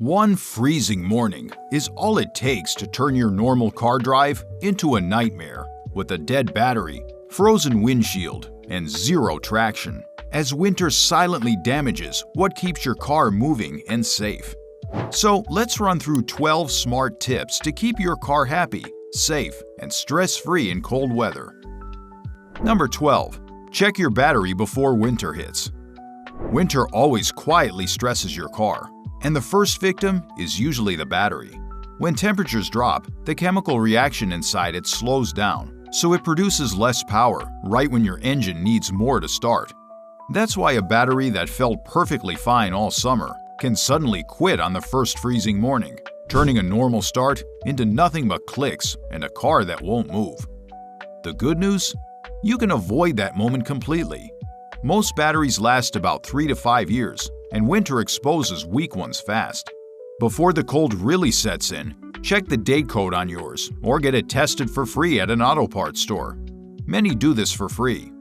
One freezing morning is all it takes to turn your normal car drive into a nightmare with a dead battery, frozen windshield, and zero traction, as winter silently damages what keeps your car moving and safe. So let's run through 12 smart tips to keep your car happy, safe, and stress-free in cold weather. Number 12. Check your battery before winter hits. Winter always quietly stresses your car, and the first victim is usually the battery. When temperatures drop, the chemical reaction inside it slows down, so it produces less power right when your engine needs more to start. That's why a battery that felt perfectly fine all summer can suddenly quit on the first freezing morning, turning a normal start into nothing but clicks and a car that won't move. The good news? You can avoid that moment completely. Most batteries last about 3 to 5 years, and winter exposes weak ones fast. Before the cold really sets in, check the date code on yours or get it tested for free at an auto parts store. Many do this for free.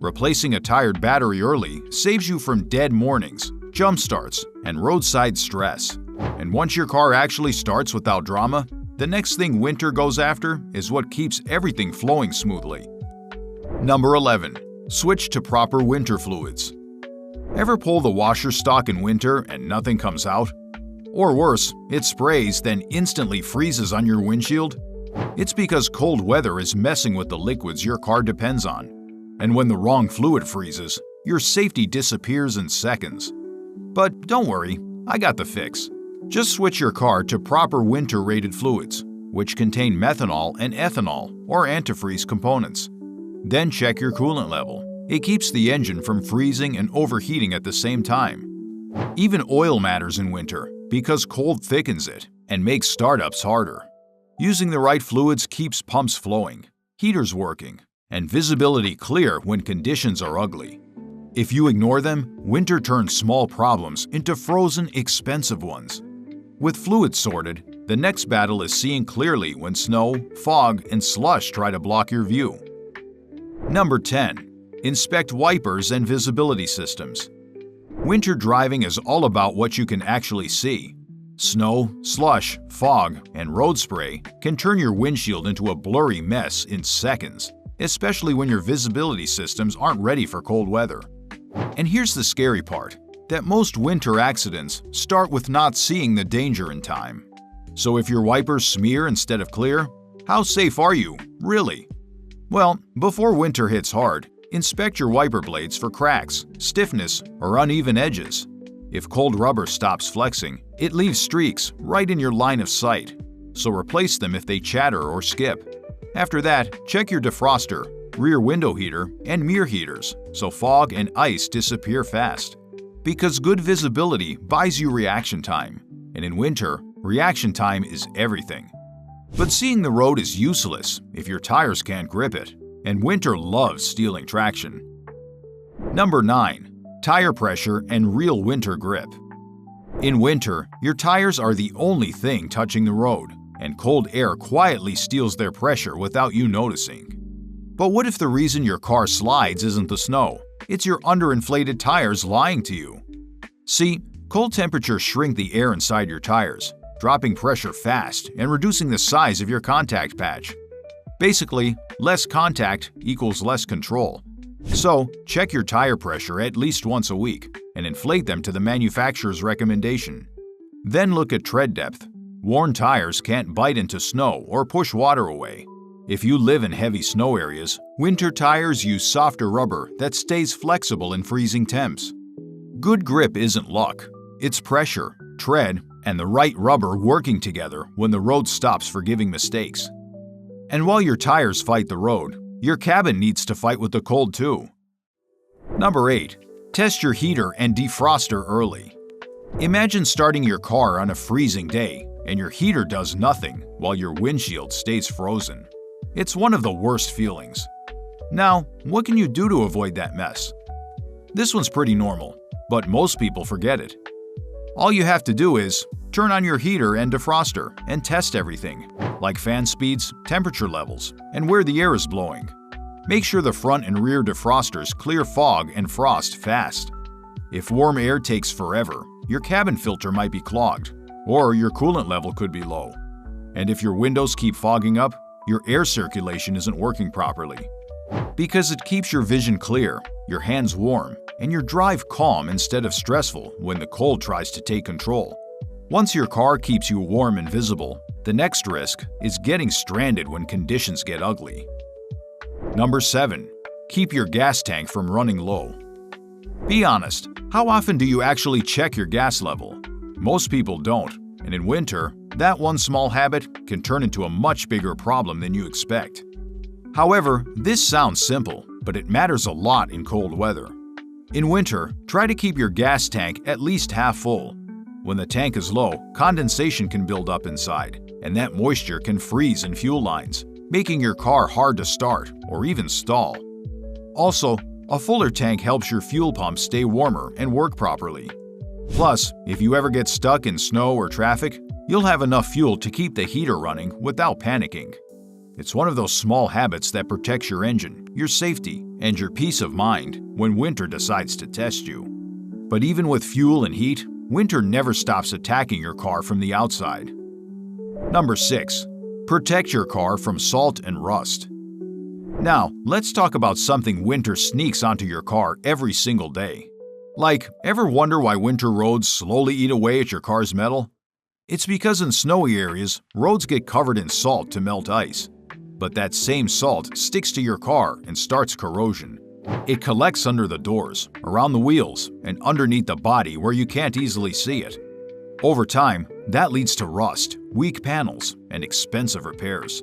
Replacing a tired battery early saves you from dead mornings, jump starts, and roadside stress. And once your car actually starts without drama, the next thing winter goes after is what keeps everything flowing smoothly. Number 11. Switch to proper winter fluids. Ever pull the washer stock in winter and nothing comes out? Or worse, it sprays then instantly freezes on your windshield? It's because cold weather is messing with the liquids your car depends on. And when the wrong fluid freezes, your safety disappears in seconds. But don't worry, I got the fix. Just switch your car to proper winter-rated fluids, which contain methanol and ethanol or antifreeze components. Then check your coolant level. It keeps the engine from freezing and overheating at the same time. Even oil matters in winter because cold thickens it and makes startups harder. Using the right fluids keeps pumps flowing, heaters working, and visibility clear when conditions are ugly. If you ignore them, winter turns small problems into frozen, expensive ones. With fluids sorted, the next battle is seeing clearly when snow, fog, and slush try to block your view. Number 10. Inspect wipers and visibility systems. Winter driving is all about what you can actually see. Snow, slush, fog, and road spray can turn your windshield into a blurry mess in seconds, especially when your visibility systems aren't ready for cold weather. And here's the scary part, that most winter accidents start with not seeing the danger in time. So if your wipers smear instead of clear, how safe are you, really? Well, before winter hits hard, inspect your wiper blades for cracks, stiffness, or uneven edges. If cold rubber stops flexing, it leaves streaks right in your line of sight, so replace them if they chatter or skip. After that, check your defroster, rear window heater, and mirror heaters so fog and ice disappear fast. Because good visibility buys you reaction time, and in winter, reaction time is everything. But seeing the road is useless if your tires can't grip it, and winter loves stealing traction. Number 9. Tire pressure and real winter grip. In winter, your tires are the only thing touching the road, and cold air quietly steals their pressure without you noticing. But what if the reason your car slides isn't the snow? It's your underinflated tires lying to you. See, cold temperatures shrink the air inside your tires, dropping pressure fast and reducing the size of your contact patch. Basically, less contact equals less control. So, check your tire pressure at least once a week and inflate them to the manufacturer's recommendation. Then look at tread depth. Worn tires can't bite into snow or push water away. If you live in heavy snow areas, winter tires use softer rubber that stays flexible in freezing temps. Good grip isn't luck. It's pressure, tread, and the right rubber working together when the road stops forgiving mistakes. And while your tires fight the road, your cabin needs to fight with the cold too. Number 8. Test your heater and defroster early. Imagine starting your car on a freezing day and your heater does nothing while your windshield stays frozen. It's one of the worst feelings. Now, what can you do to avoid that mess? This one's pretty normal, but most people forget it. All you have to do is turn on your heater and defroster and test everything, like fan speeds, temperature levels, and where the air is blowing. Make sure the front and rear defrosters clear fog and frost fast. If warm air takes forever, your cabin filter might be clogged, or your coolant level could be low. And if your windows keep fogging up, your air circulation isn't working properly. Because it keeps your vision clear, your hands warm, and your drive calm instead of stressful when the cold tries to take control. Once your car keeps you warm and visible, the next risk is getting stranded when conditions get ugly. Number 7. Keep your gas tank from running low. Be honest, how often do you actually check your gas level? Most people don't, and in winter, that one small habit can turn into a much bigger problem than you expect. However, this sounds simple, but it matters a lot in cold weather. In winter, try to keep your gas tank at least half full. When the tank is low, condensation can build up inside, and that moisture can freeze in fuel lines, making your car hard to start or even stall. Also, a fuller tank helps your fuel pump stay warmer and work properly. Plus, if you ever get stuck in snow or traffic, you'll have enough fuel to keep the heater running without panicking. It's one of those small habits that protects your engine, your safety, and your peace of mind when winter decides to test you. But even with fuel and heat, winter never stops attacking your car from the outside. Number 6. Protect your car from salt and rust. Now, let's talk about something winter sneaks onto your car every single day. Like, ever wonder why winter roads slowly eat away at your car's metal? It's because in snowy areas, roads get covered in salt to melt ice. But that same salt sticks to your car and starts corrosion. It collects under the doors, around the wheels, and underneath the body where you can't easily see it. Over time, that leads to rust, weak panels, and expensive repairs.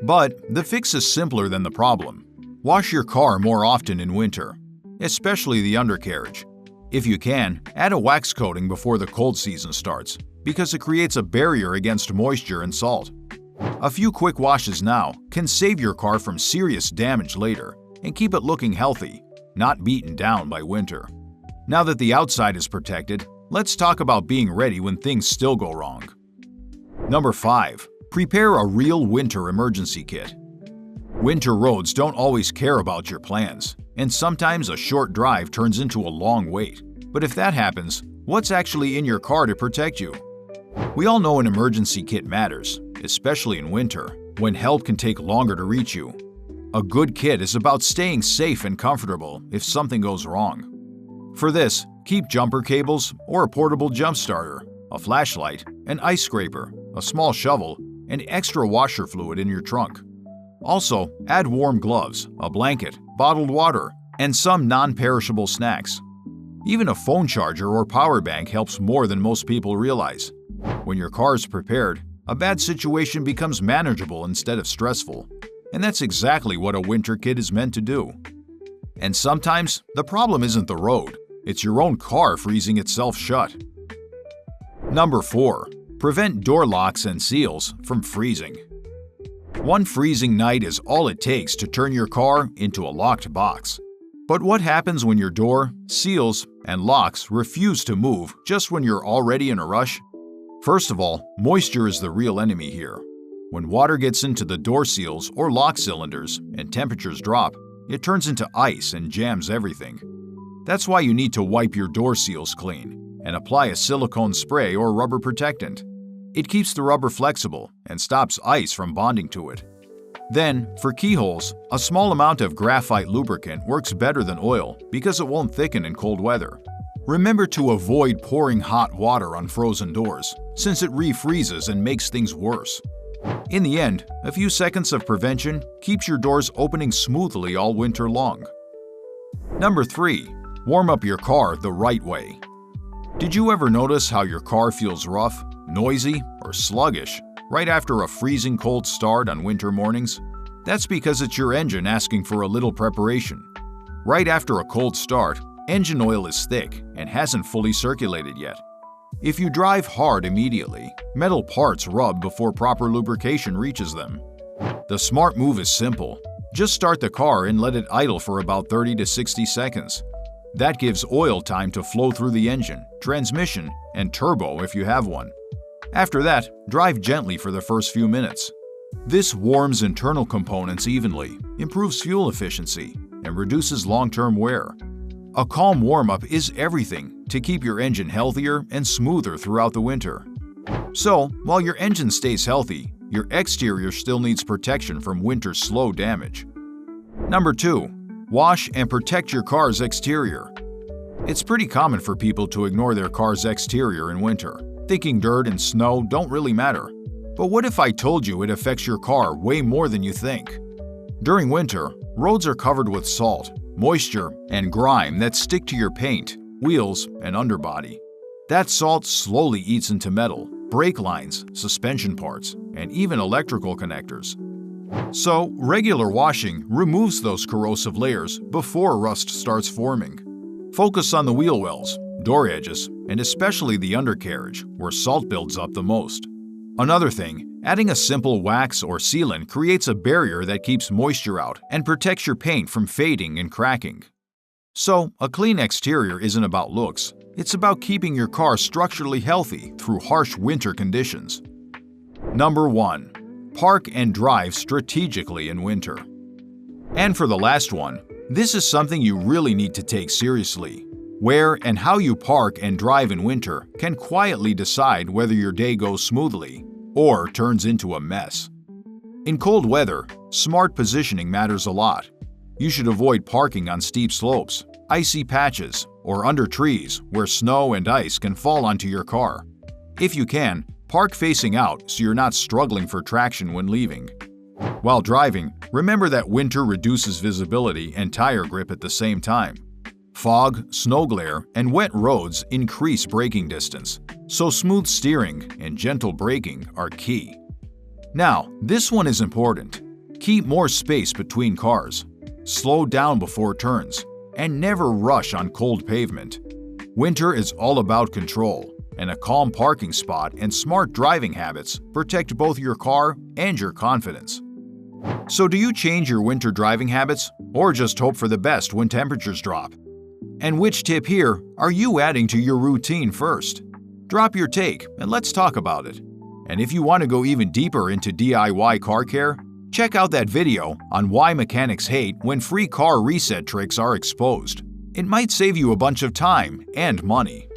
But the fix is simpler than the problem. Wash your car more often in winter, especially the undercarriage. If you can, add a wax coating before the cold season starts, because it creates a barrier against moisture and salt. A few quick washes now can save your car from serious damage later and keep it looking healthy, not beaten down by winter. Now that the outside is protected, let's talk about being ready when things still go wrong. Number 5. Prepare a real winter emergency kit. Winter roads don't always care about your plans, and sometimes a short drive turns into a long wait. But if that happens, what's actually in your car to protect you? We all know an emergency kit matters, especially in winter, when help can take longer to reach you. A good kit is about staying safe and comfortable if something goes wrong. For this, keep jumper cables or a portable jump starter, a flashlight, an ice scraper, a small shovel, and extra washer fluid in your trunk. Also, add warm gloves, a blanket, bottled water, and some non-perishable snacks. Even a phone charger or power bank helps more than most people realize. When your car is prepared, a bad situation becomes manageable instead of stressful. And that's exactly what a winter kit is meant to do. And sometimes, the problem isn't the road, it's your own car freezing itself shut. Number 4. Prevent door locks and seals from freezing. One freezing night is all it takes to turn your car into a locked box. But what happens when your door, seals, and locks refuse to move just when you're already in a rush? First of all, moisture is the real enemy here. When water gets into the door seals or lock cylinders and temperatures drop, it turns into ice and jams everything. That's why you need to wipe your door seals clean and apply a silicone spray or rubber protectant. It keeps the rubber flexible and stops ice from bonding to it. Then, for keyholes, a small amount of graphite lubricant works better than oil because it won't thicken in cold weather. Remember to avoid pouring hot water on frozen doors, since it refreezes and makes things worse. In the end, a few seconds of prevention keeps your doors opening smoothly all winter long. Number 3. Warm up your car the right way. Did you ever notice how your car feels rough, noisy, or sluggish right after a freezing cold start on winter mornings? That's because it's your engine asking for a little preparation. Right after a cold start, engine oil is thick and hasn't fully circulated yet. If you drive hard immediately, metal parts rub before proper lubrication reaches them. The smart move is simple. Just start the car and let it idle for about 30 to 60 seconds. That gives oil time to flow through the engine, transmission, and turbo if you have one. After that, drive gently for the first few minutes. This warms internal components evenly, improves fuel efficiency, and reduces long-term wear. A calm warm-up is everything to keep your engine healthier and smoother throughout the winter. So, while your engine stays healthy, your exterior still needs protection from winter's slow damage. Number 2. Wash and protect your car's exterior. It's pretty common for people to ignore their car's exterior in winter, thinking dirt and snow don't really matter. But what if I told you it affects your car way more than you think? During winter, roads are covered with salt, moisture, and grime that stick to your paint, wheels, and underbody. That salt slowly eats into metal, brake lines, suspension parts, and even electrical connectors. So, regular washing removes those corrosive layers before rust starts forming. Focus on the wheel wells, door edges, and especially the undercarriage, where salt builds up the most. Another thing, adding a simple wax or sealant creates a barrier that keeps moisture out and protects your paint from fading and cracking. So, a clean exterior isn't about looks, it's about keeping your car structurally healthy through harsh winter conditions. Number 1. Park and drive strategically in winter. And for the last one, this is something you really need to take seriously. Where and how you park and drive in winter can quietly decide whether your day goes smoothly or turns into a mess. In cold weather, smart positioning matters a lot. You should avoid parking on steep slopes, icy patches, or under trees where snow and ice can fall onto your car. If you can, park facing out so you're not struggling for traction when leaving. While driving, remember that winter reduces visibility and tire grip at the same time. Fog, snow glare, and wet roads increase braking distance, so smooth steering and gentle braking are key. Now, this one is important. Keep more space between cars. Slow down before turns, and never rush on cold pavement. Winter is all about control, and a calm parking spot and smart driving habits protect both your car and your confidence. So do you change your winter driving habits, or just hope for the best when temperatures drop? And which tip here are you adding to your routine first? Drop your take and let's talk about it. And if you want to go even deeper into DIY car care, check out that video on why mechanics hate when free car reset tricks are exposed. It might save you a bunch of time and money.